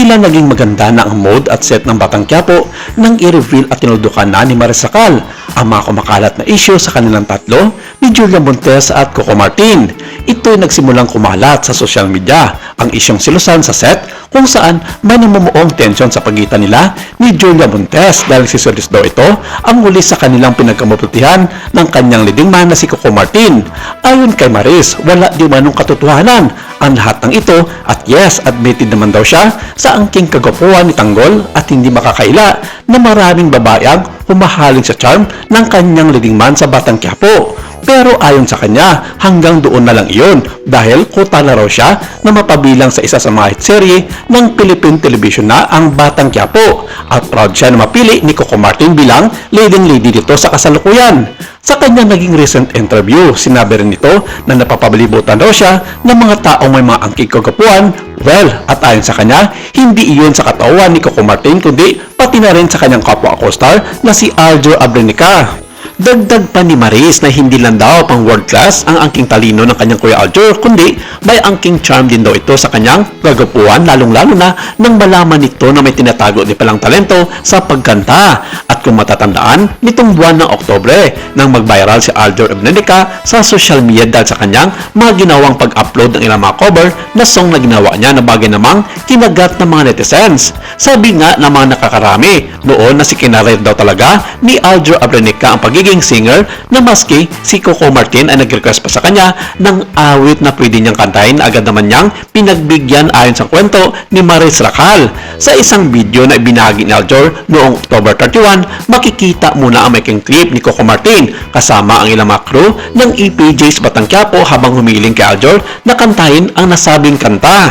Tila naging maganda na ang mode at set ng Batang Quiapo nang i-reveal at tinuldukan na ni Maris Racal ang mga kumakalat na issue sa kanilang tatlo ni Julia Montes at Coco Martin. Ito'y nagsimulang kumalat sa social media ang isyong silusan sa set kung saan may namumuong tensyon sa pagitan nila ni Julia Montes dahil siselos daw ito ang huli sa kanilang pinagkamabutihan ng kanyang leading man na si Coco Martin. Ayon kay Maris, wala di manong katotohanan ang lahat ng ito at yes, admitted naman daw siya sa angking kagwapuhan ni Tanggol at hindi makakaila na maraming babae ang humahalin sa charm ng kanyang leading man sa Batang Quiapo. Pero ayon sa kanya, hanggang doon na lang iyon dahil kuta na raw siya na mapabilang sa isa sa mga hit serye ng Philippine Television na ang Batang Quiapo at proud siya na mapili ni Coco Martin bilang leading lady dito sa kasalukuyan. Sa kanyang naging recent interview, sinabi rin nito na napapabilibutan daw siya ng mga taong may mga angking kagapuan. Well, at ayon sa kanya, hindi iyon sa katawan ni Coco Martin kundi pati na rin sa kanyang kapwa co-star na si Aljur Abrenica. Dagdag pa ni Maris na hindi lang daw pang world class ang angking talino ng kanyang kuya Aljur, kundi may angking charm din daw ito sa kanyang gagapuan, lalong-lalo na nang malaman nito na may tinatago di palang talento sa pagkanta. At kung matatandaan, nitong buwan ng Oktubre nang mag-viral si Aljur Abrenica sa social media dahil sa kanyang mga ginawang pag-upload ng ilang mga cover na song na ginawa niya na bagay namang kinagat ng mga netizens. Sabi nga ng mga nakakarami noon na si kinaret daw talaga ni Aljur Abrenica ang pagiging singer na maski si Coco Martin ay nag-request pa sa kanya ng awit na pwede niyang kantahin na agad naman niyang pinagbigyan ayon sa kwento ni Maris Racal. Sa isang video na ibinahagi ni Aljur noong October 31, makikita muna ang making clip ni Coco Martin kasama ang ilang mga crew ng EPJ's Batang Quiapo habang humiling kay Aljur na kantahin ang nasabing kanta.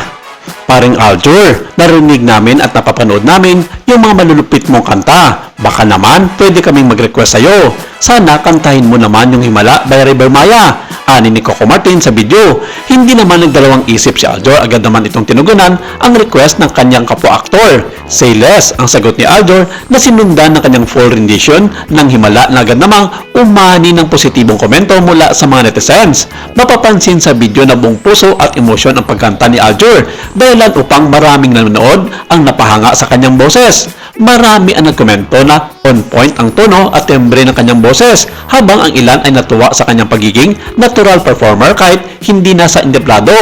Paring Aljur, narinig namin at napapanood namin yung mga malulupit mong kanta. Baka naman pwede kaming mag-request sa'yo. Sana kantahin mo naman yung Himala by River Maya, ani ni Coco Martin sa video. Hindi naman nagdalawang isip si Aljur, agad naman itong tinugunan ang request ng kanyang kapwa-aktor. Say less ang sagot ni Aljur na sinundan ng kanyang full rendition ng Himala na agad namang umani ng positibong komento mula sa mga netizens. Mapapansin sa video na buong puso at emosyon ang pagkanta ni Aljur dahilan upang maraming nanonood ang napahanga sa kanyang boses. Marami ang nagkomento na on point ang tono at timbre ng kanyang boses, habang ang ilan ay natuwa sa kanyang pagiging natural performer kahit hindi nasa entablado.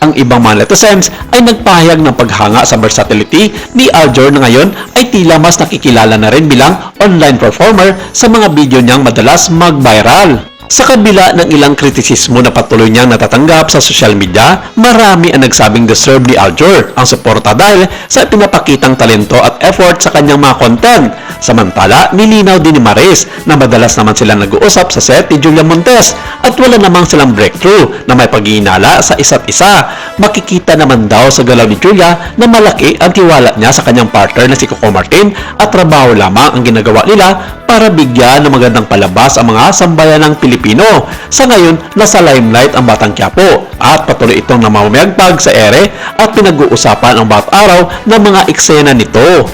Ang ibang mga netizens ay nagpahayag ng paghanga sa versatility ni Aljur na ngayon ay tila mas nakikilala na rin bilang online performer sa mga video niyang madalas mag-viral. Sa kabila ng ilang kritisismo na patuloy niyang natatanggap sa social media, marami ang nagsabing deserve ni Aljur ang suporta dahil sa pinapakitang talento at effort sa kanyang mga content. Samantala, nilinaw din ni Maris na madalas naman sila nag-uusap sa set ni Julia Montes at wala namang silang breakthrough na may pag-iinala sa isa't isa. Makikita naman daw sa galaw ni Julia na malaki ang tiwala niya sa kanyang partner na si Coco Martin at trabaho lamang ang ginagawa nila para bigyan ng magandang palabas ang mga sambayan ng Pilipino. Sa ngayon, nasa limelight ang Batang Quiapo at patuloy itong namamayagpag sa ere at pinag-uusapan ang bawat araw ng mga eksena nito.